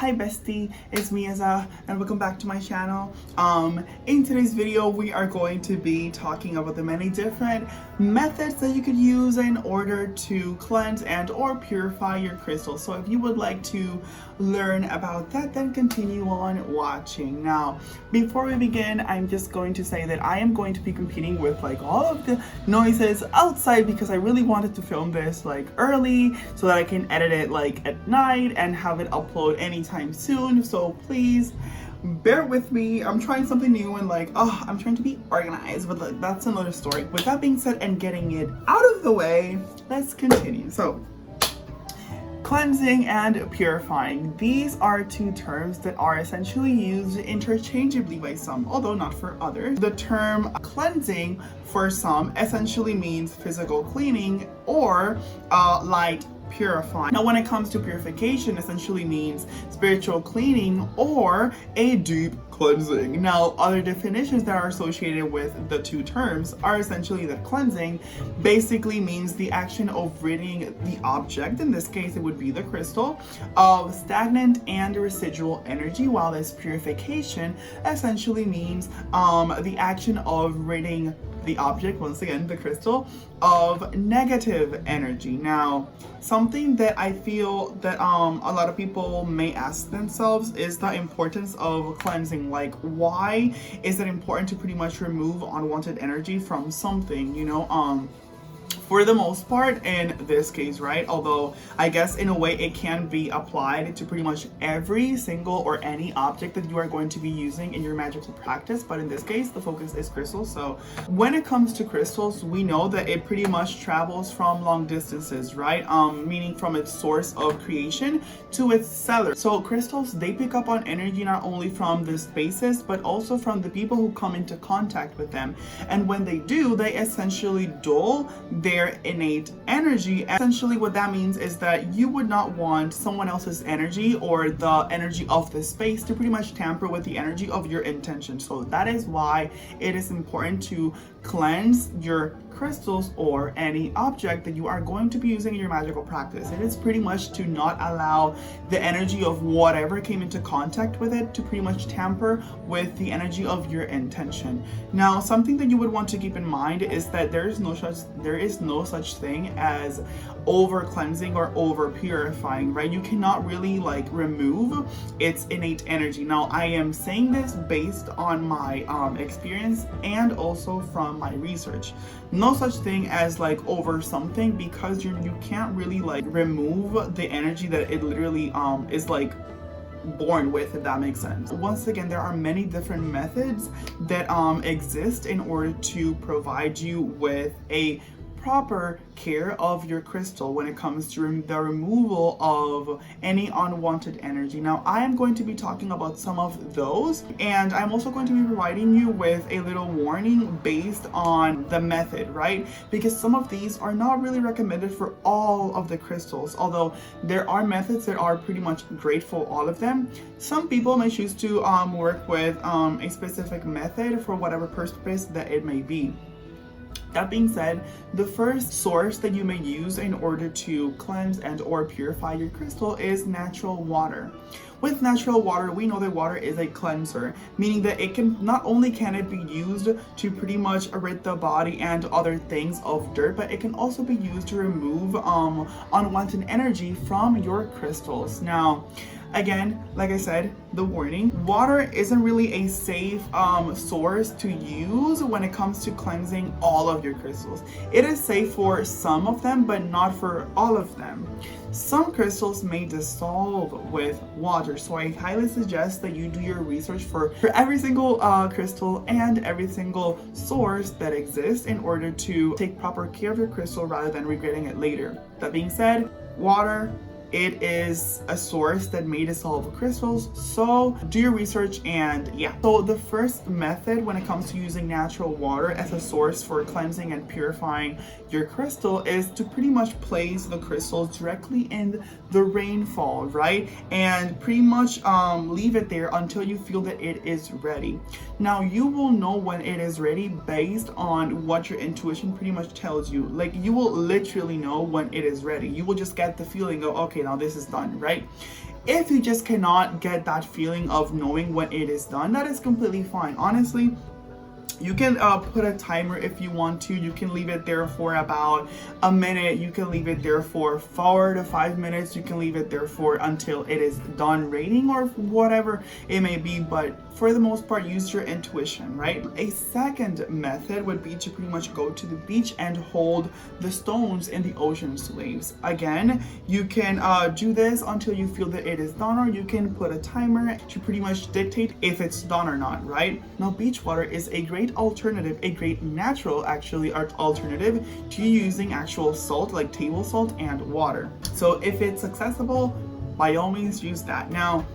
Hi bestie, it's me Aaaa and welcome back to my channel. In today's video we are going to be talking about the many different methods that you could use in order to cleanse and or purify your crystals. So if you would like to learn about that, then continue on watching. Now before we begin, I'm just going to say that I am going to be competing with like all of the noises outside because I really wanted to film this like early so that I can edit it like at night and have it upload anytime soon. So please bear with me. I'm trying something new and like, I'm trying to be organized, but like, that's another story. With that being said and getting it out of the way, let's continue. So cleansing and purifying. These are two terms that are essentially used interchangeably by some, although not for others. The term cleansing for some essentially means physical cleaning or light purifying. Now when it comes to purification, essentially means spiritual cleaning or a deep cleansing. Now other definitions that are associated with the two terms are essentially that cleansing basically means the action of ridding the object, in this case it would be the crystal, of stagnant and residual energy, while this purification essentially means the action of ridding the object, once again the crystal, of negative energy. Now something that I feel that a lot of people may ask themselves is the importance of cleansing. Like, why is it important to pretty much remove unwanted energy from something, you know? For the most part in this case, right? Although I guess in a way it can be applied to pretty much every single or any object that you are going to be using in your magical practice, but in this case the focus is crystals. So when it comes to crystals, we know that it pretty much travels from long distances, right? Meaning from its source of creation to its seller. So crystals, they pick up on energy not only from the spaces but also from the people who come into contact with them, and when they do, they essentially dull their innate energy. Essentially what that means is that you would not want someone else's energy or the energy of the space to pretty much tamper with the energy of your intention. So that is why it is important to cleanse your crystals or any object that you are going to be using in your magical practice. It is pretty much to not allow the energy of whatever came into contact with it to pretty much tamper with the energy of your intention. Now something that you would want to keep in mind is that there is no such thing as over cleansing or over purifying, right? You cannot really like remove its innate energy. Now I am saying this based on my experience and also from my research. No such thing as like over something, because you can't really like remove the energy that it literally is like born with, if that makes sense. Once again, there are many different methods that exist in order to provide you with a proper care of your crystal when it comes to the removal of any unwanted energy. Now I am going to be talking about some of those, and I'm also going to be providing you with a little warning based on the method, right? Because some of these are not really recommended for all of the crystals, although there are methods that are pretty much great for all of them. Some people may choose to work with a specific method for whatever purpose that it may be. That being said, the first source that you may use in order to cleanse and or purify your crystal is natural water. With natural water, we know that water is a cleanser, meaning that it can not only can it be used to pretty much rid the body and other things of dirt, but it can also be used to remove unwanted energy from your crystals. Now again, like I said, the warning, water isn't really a safe source to use when it comes to cleansing all of your crystals. It is safe for some of them, but not for all of them. Some crystals may dissolve with water, so I highly suggest that you do your research for every single crystal and every single source that exists in order to take proper care of your crystal rather than regretting it later. That being said, water, it is a source that may dissolve crystals, so do your research. And yeah, so the first method when it comes to using natural water as a source for cleansing and purifying your crystal is to pretty much place the crystals directly in the rainfall, right? And pretty much leave it there until you feel that it is ready. Now you will know when it is ready based on what your intuition pretty much tells you. Like, you will literally know when it is ready. You will just get the feeling of, okay, now this is done, right? If you just cannot get that feeling of knowing when it is done, that is completely fine. Honestly, you can put a timer if you want to. You can leave it there for about a minute. You can leave it there for 4 to 5 minutes. You can leave it there for until it is done raining or whatever it may be. But for the most part, use your intuition, right? A second method would be to pretty much go to the beach and hold the stones in the ocean's waves. Again, you can do this until you feel that it is done, or you can put a timer to pretty much dictate if it's done or not, right? Now, beach water is a great alternative, a great natural actually alternative to using actual salt like table salt and water. So if it's accessible, by all means use that. Now,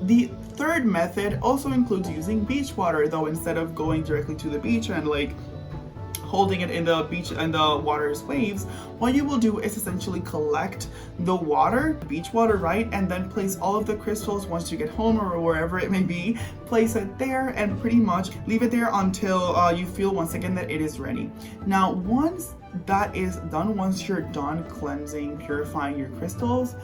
the third method also includes using beach water, though instead of going directly to the beach and like holding it in the beach and the water's waves, what you will do is essentially collect the water, beach water, right? And then place all of the crystals once you get home or wherever it may be, place it there and pretty much leave it there until you feel once again that it is ready. Now, once that is done, once you're done cleansing, purifying your crystals,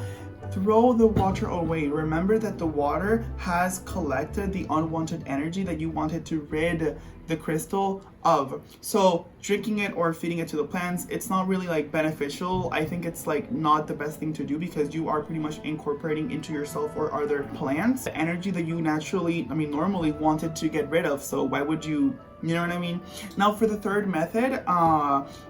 throw the water away. Remember that the water has collected the unwanted energy that you wanted to rid the crystal of. So drinking it or feeding it to the plants, it's not really like beneficial. I think it's like not the best thing to do, because you are pretty much incorporating into yourself or other plants the energy that you naturally, normally wanted to get rid of. So why would you know what I mean? Now, for the third method,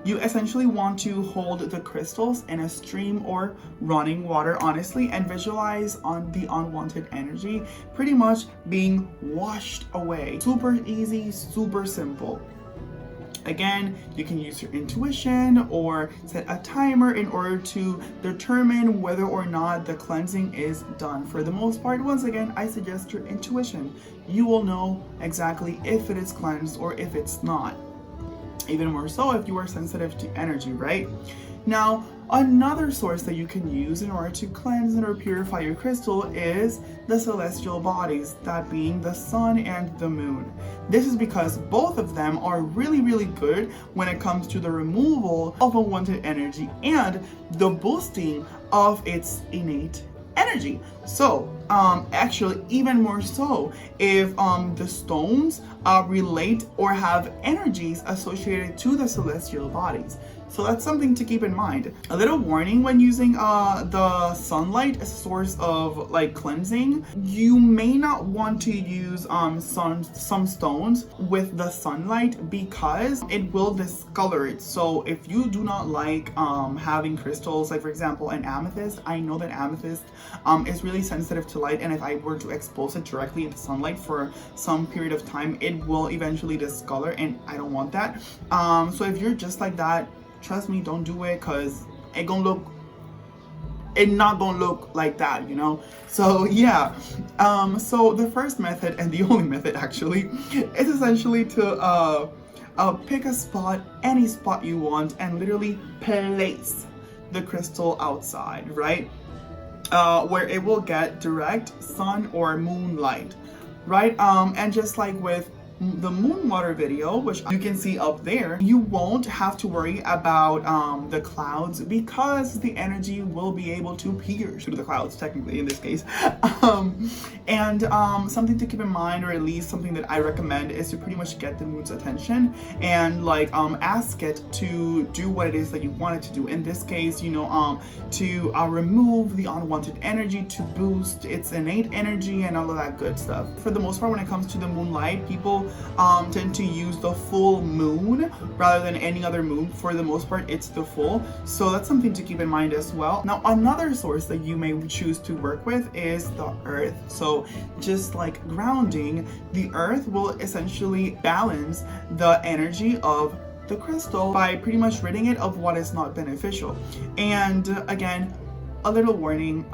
you essentially want to hold the crystals in a stream or running water, honestly, and visualize on the unwanted energy pretty much being washed away. Super easy, super simple. Again, you can use your intuition or set a timer in order to determine whether or not the cleansing is done. For the most part, once again, I suggest your intuition. You will know exactly if it is cleansed or if it's not. Even more so if you are sensitive to energy, right? Now, another source that you can use in order to cleanse or purify your crystal is the celestial bodies, that being the sun and the moon. This is because both of them are really, really good when it comes to the removal of unwanted energy and the boosting of its innate energy. So actually even more so if the stones relate or have energies associated to the celestial bodies. So that's something to keep in mind. A little warning when using the sunlight as a source of like cleansing. You may not want to use some stones with the sunlight because it will discolor it. So if you do not like having crystals, like for example an amethyst, I know that amethyst is really sensitive to light, and if I were to expose it directly in the sunlight for some period of time, it will eventually discolor, and I don't want that. So if you're just like that, trust me, don't do it, because it not gonna look like that, you know? So yeah, so the first method, and the only method actually, is essentially to pick a spot, any spot you want, and literally place the crystal outside, right? Where it will get direct sun or moonlight, right? And just like with the moon water video, which you can see up there, you won't have to worry about the clouds, because the energy will be able to pierce through the clouds, technically in this case. And something to keep in mind, or at least something that I recommend, is to pretty much get the moon's attention and like ask it to do what it is that you want it to do. In this case, you know, to remove the unwanted energy, to boost its innate energy and all of that good stuff. For the most part, when it comes to the moonlight, people tend to use the full moon rather than any other moon. For the most part, it's the full. So that's something to keep in mind as well. Now, another source that you may choose to work with is the earth. So just like grounding, the earth will essentially balance the energy of the crystal by pretty much ridding it of what is not beneficial. And again, a little warning,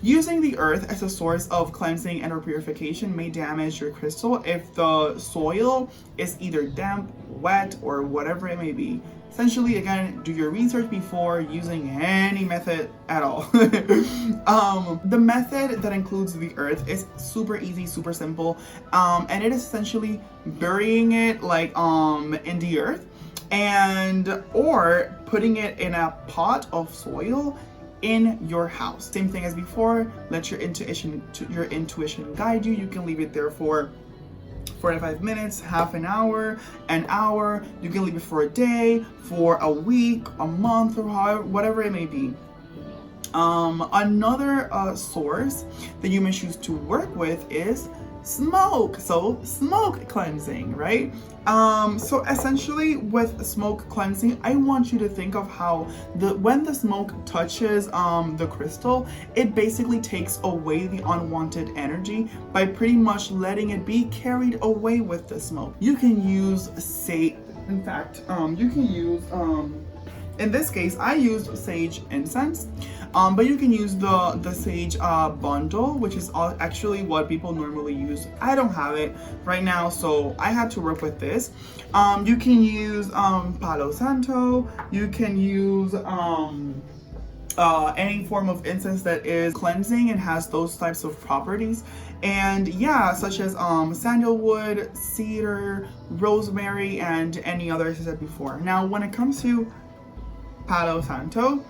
using the earth as a source of cleansing and or purification may damage your crystal if the soil is either damp, wet, or whatever it may be. Essentially, again, do your research before using any method at all. The method that includes the earth is super easy, super simple, and it is essentially burying it like in the earth, and or putting it in a pot of soil in your house. Same thing as before, let your intuition guide you. You can leave it there for 45 minutes, half an hour. You can leave it for a day, for a week, a month, or however, whatever it may be. Another source that you may choose to work with is smoke. So smoke cleansing, right? So essentially with smoke cleansing, I want you to think of how when the smoke touches the crystal, it basically takes away the unwanted energy by pretty much letting it be carried away with the smoke. You can use in fact, you can use in this case, I used sage incense, but you can use the sage bundle, which is actually what people normally use. I don't have it right now, so I had to work with this. You can use Palo Santo. You can use any form of incense that is cleansing and has those types of properties. And yeah, such as sandalwood, cedar, rosemary, and any others I said before. Now, when it comes to Palo Santo,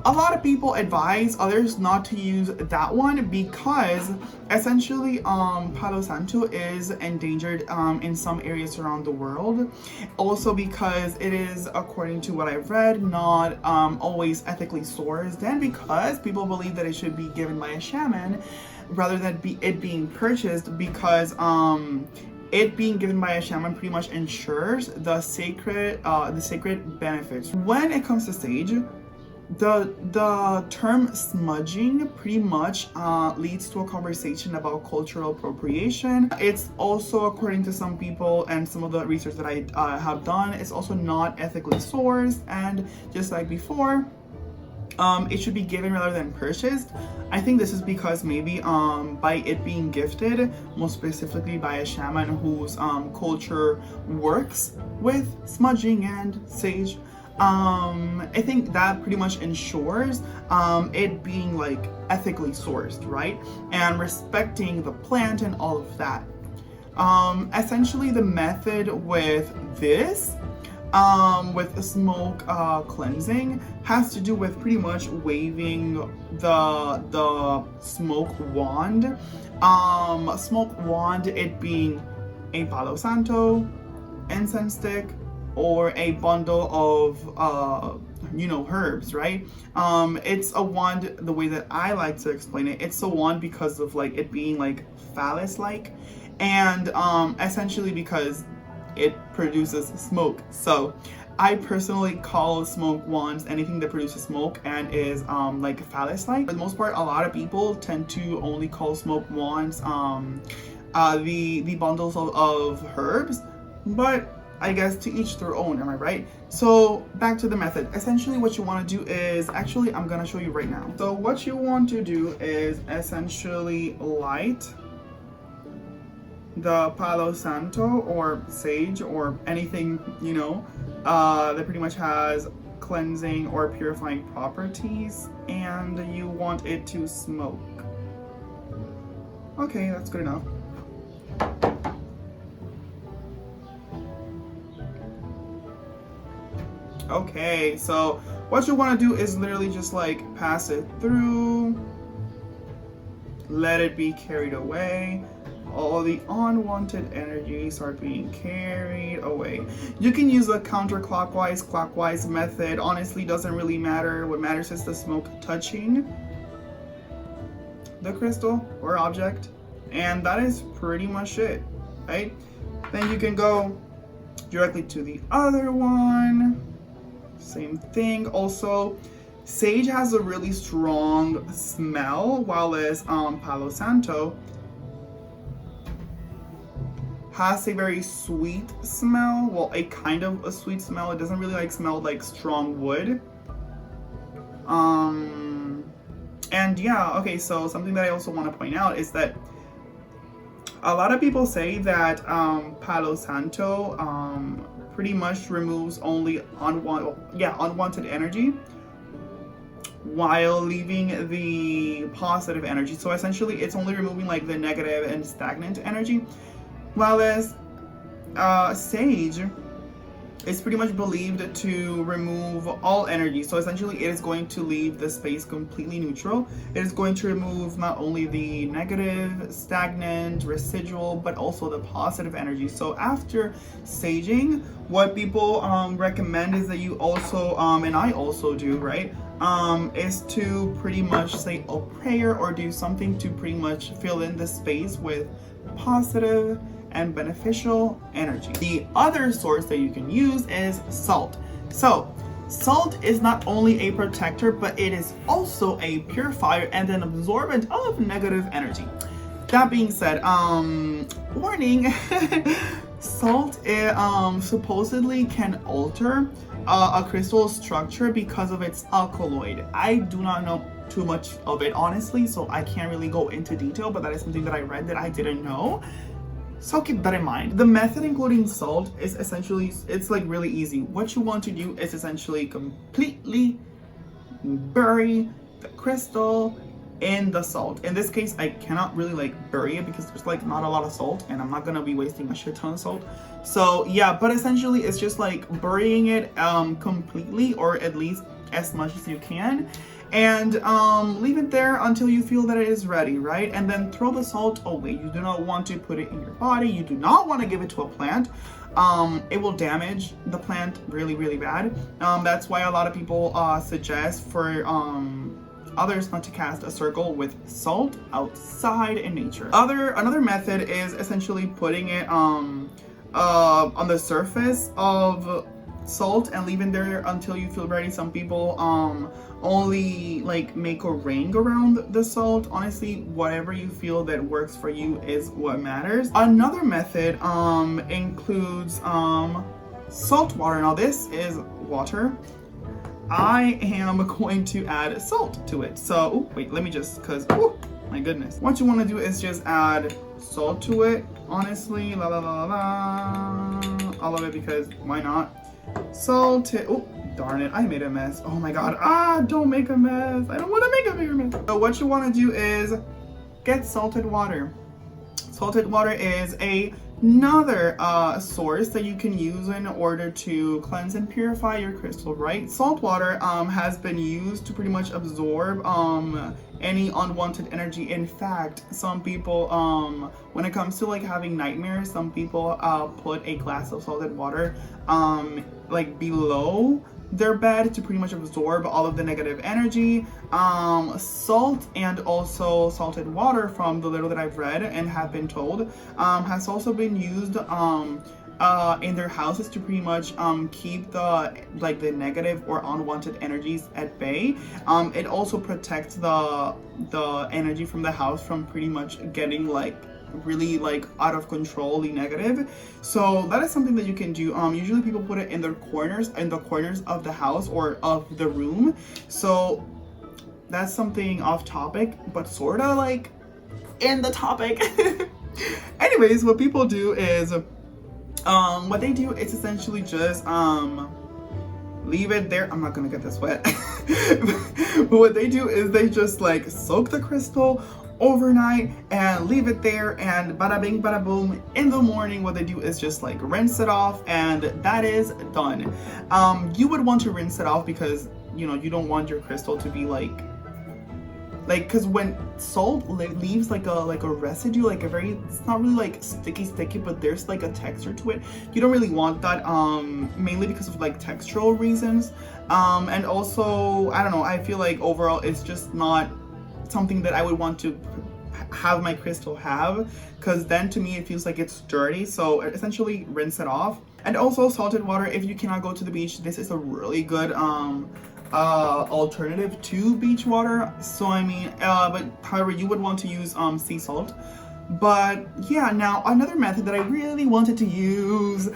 a lot of people advise others not to use that one because essentially Palo Santo is endangered in some areas around the world. Also because it is, according to what I've read, not always ethically sourced, and because people believe that it should be given by a shaman rather than it being purchased, because it being given by a shaman pretty much ensures the sacred benefits. When it comes to sage, the term smudging pretty much leads to a conversation about cultural appropriation. It's also, according to some people and some of the research that I have done, it's also not ethically sourced, and just like before, it should be given rather than purchased. I think this is because maybe by it being gifted, most specifically by a shaman whose culture works with smudging and sage, I think that pretty much ensures it being like ethically sourced, right? And respecting the plant and all of that. Essentially the method with this with smoke cleansing has to do with pretty much waving the smoke wand. Smoke wand, it being a Palo Santo incense stick or a bundle of herbs, right? It's a wand, the way that I like to explain it, it's a wand because of like it being like phallus like, and essentially because it produces smoke. So I personally call smoke wands anything that produces smoke and is like phallus like. For the most part, a lot of people tend to only call smoke wands the bundles of herbs, but I guess to each their own, am I right? So back to the method. Essentially what you want to do is, actually I'm gonna show you right now. So what you want to do is essentially light the Palo Santo or sage or anything, that pretty much has cleansing or purifying properties, and you want it to smoke. Okay, that's good enough. Okay, so what you want to do is literally just like pass it through, let it be carried away. All the unwanted energies are being carried away. You can use a counterclockwise, clockwise method. Honestly, doesn't really matter. What matters is the smoke touching the crystal or object, and that is pretty much it, right? Then you can go directly to the other one. Same thing. Also, sage has a really strong smell, while as Palo Santo has a very sweet smell. Well, a kind of a sweet smell. It doesn't really like smell like strong wood. And yeah, okay, so something that I also want to point out is that a lot of people say that Palo Santo pretty much removes only unwanted energy while leaving the positive energy. So essentially it's only removing like the negative and stagnant energy. While as sage It's pretty much believed to remove all energy. So essentially it is going to leave the space completely neutral. It is going to remove not only the negative, stagnant, residual, but also the positive energy. So after saging, what people recommend is that you also, and I also do, right? Is to pretty much say a prayer or do something to pretty much fill in the space with positive and beneficial energy. The other source that you can use is salt. So salt is not only a protector, but it is also a purifier and an absorbent of negative energy. That being said, warning, salt supposedly can alter a crystal structure because of its alkaloid. I do not know too much of it honestly, so I can't really go into detail, but that is something that I read that I didn't know. So keep that in mind. The method including salt is essentially, it's like really easy. What you want to do is essentially completely bury the crystal in the salt. In this case, I cannot really like bury it because there's like not a lot of salt and I'm not gonna be wasting a shit ton of salt. So yeah, but essentially it's just like burying it completely, or at least as much as you can, and leave it there until you feel that it is ready, right? And then throw the salt away. You do not want to put it in your body. You do not want to give it to a plant. It will damage the plant really bad. That's why a lot of people suggest for others not to cast a circle with salt outside in nature. Another method is essentially putting it on the surface of salt and leaving there until you feel ready. Some people only like make a ring around the salt. Honestly, whatever you feel that works for you is what matters. Another method includes salt water. Now this is water. I am going to add salt to it. So, wait, let me just, my goodness. What you want to do is just add salt to it, honestly, all of it, because why not? Salt it, darn it, I made a mess. Oh my god, don't make a mess. I don't want to make a bigger mess. So what you want to do is get salted water. Salted water is another source that you can use in order to cleanse and purify your crystal, right? Salt water has been used to pretty much absorb any unwanted energy. In fact, some people, when it comes to like having nightmares, some people put a glass of salted water like below their bed to pretty much absorb all of the negative energy. Salt and also salted water, from the little that I've read and have been told, has also been used in their houses to pretty much keep the negative or unwanted energies at bay. It also protects the energy from the house from pretty much getting like really like out of control, the negative. So that is something that you can do. Usually people put it in the corners of the house or of the room. So that's something off topic, but sort of like in the topic. Anyways, what people do is what they do is essentially just leave it there. I'm not gonna get this wet. But what they do is they just like soak the crystal overnight and leave it there, and bada bing bada boom, in the morning what they do is just like rinse it off, and that is done. You would want to rinse it off because you know you don't want your crystal to be like because when salt leaves like a residue, like a very, it's not really like sticky, but there's like a texture to it. You don't really want that, mainly because of like textural reasons, and also I don't know, I feel like overall it's just not something that I would want to have my crystal have, because then to me it feels like it's dirty. So essentially rinse it off. And also salted water, if you cannot go to the beach, this is a really good alternative to beach water. So I mean, but however you would want to use sea salt. But yeah, now another method that I really wanted to use,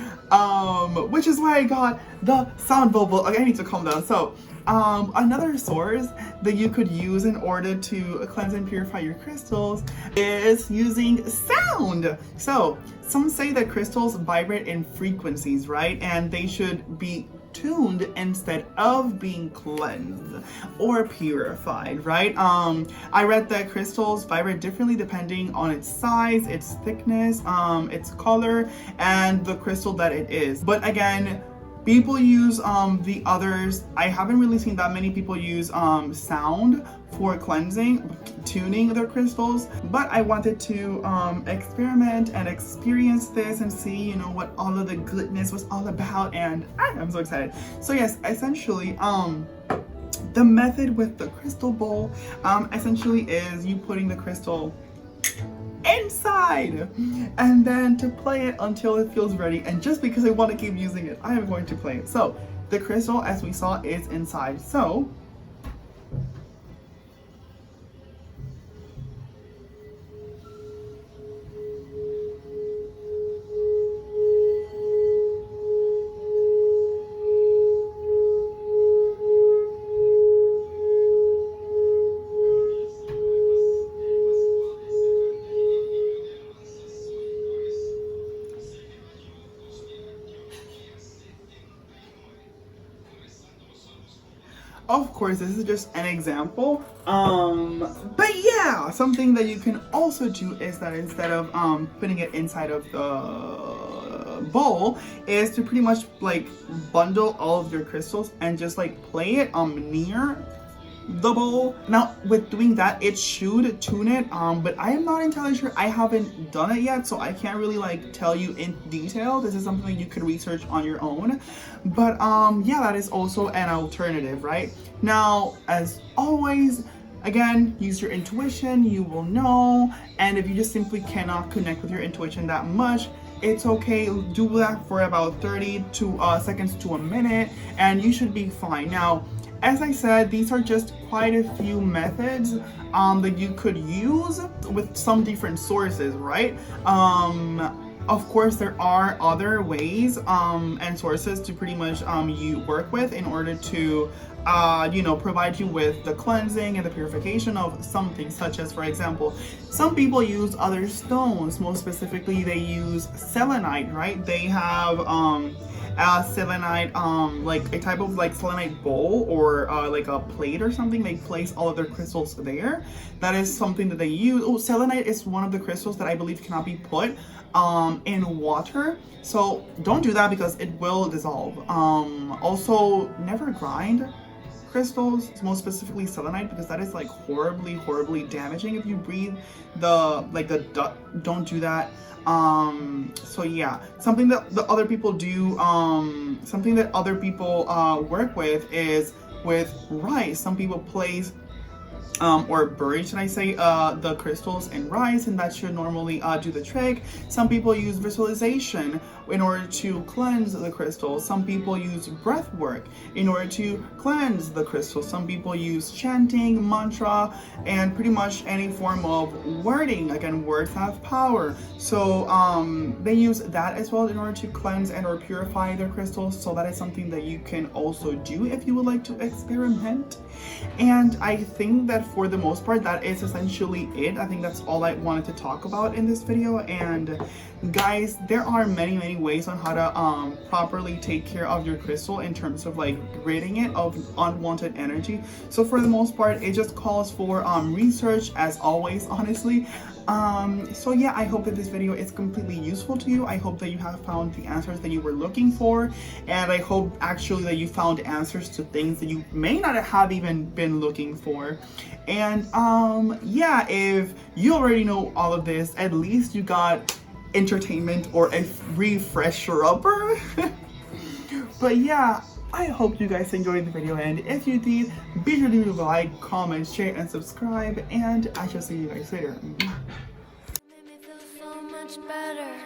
which is why I got the sound bubble. Okay, I need to calm down. So another source that you could use in order to cleanse and purify your crystals is using sound. So some say that crystals vibrate in frequencies, right? And they should be tuned instead of being cleansed or purified, right? I read that crystals vibrate differently depending on its size, its thickness, its color, and the crystal that it is. But again, People use the others. I haven't really seen that many people use sound for cleansing, tuning their crystals, but I wanted to experiment and experience this and see, you know, what all of the goodness was all about, and I'm so excited. So yes, essentially the method with the crystal bowl essentially is you putting the crystal inside and then to play it until it feels ready. And just because I want to keep using it, I am going to play it. So the crystal, as we saw, is inside. So of course, this is just an example, but yeah, something that you can also do is that instead of putting it inside of the bowl, is to pretty much like bundle all of your crystals and just like play it near the bowl. Now with doing that, it should tune it, but I am not entirely sure. I haven't done it yet, so I can't really like tell you in detail. This is something you could research on your own, but yeah, that is also an alternative. Right now, as always, again, use your intuition. You will know, and if you just simply cannot connect with your intuition that much, it's okay. Do that for about 30 seconds to a minute and you should be fine. Now, as I said, these are just quite a few methods that you could use with some different sources, right? Of course, there are other ways and sources to pretty much you work with in order to you know, provide you with the cleansing and the purification of something, such as, for example, some people use other stones. Most specifically, they use selenite, right? They have selenite, like a type of like selenite bowl or like a plate or something. They place all of their crystals there. That is something that they use. Oh, selenite is one of the crystals that I believe cannot be put in water, so don't do that because it will dissolve. Also, never grind crystals, most specifically selenite, because that is like horribly damaging if you breathe the don't do that. So yeah, something that the other people do, something that other people work with is with rice. Some people place or bury, should I say, the crystals in rice, and that should normally do the trick. Some people use visualization in order to cleanse the crystals. Some people use breath work in order to cleanse the crystals. Some people use chanting, mantra, and pretty much any form of wording. Again, words have power, so they use that as well in order to cleanse and or purify their crystals. So that is something that you can also do if you would like to experiment. And I think that for the most part, that is essentially it. I think that's all I wanted to talk about in this video. And guys, there are many ways on how to properly take care of your crystal in terms of like ridding it of unwanted energy. So for the most part, it just calls for research, as always, honestly. So yeah, I hope that this video is completely useful to you. I hope that you have found the answers that you were looking for, and I hope actually that you found answers to things that you may not have even been looking for. And yeah, if you already know all of this, at least you got entertainment or a refresher-upper. But yeah, I hope you guys enjoyed the video, and if you did, be sure to leave a like, comment, share, and subscribe, and I shall see you guys later. Made me feel so much better.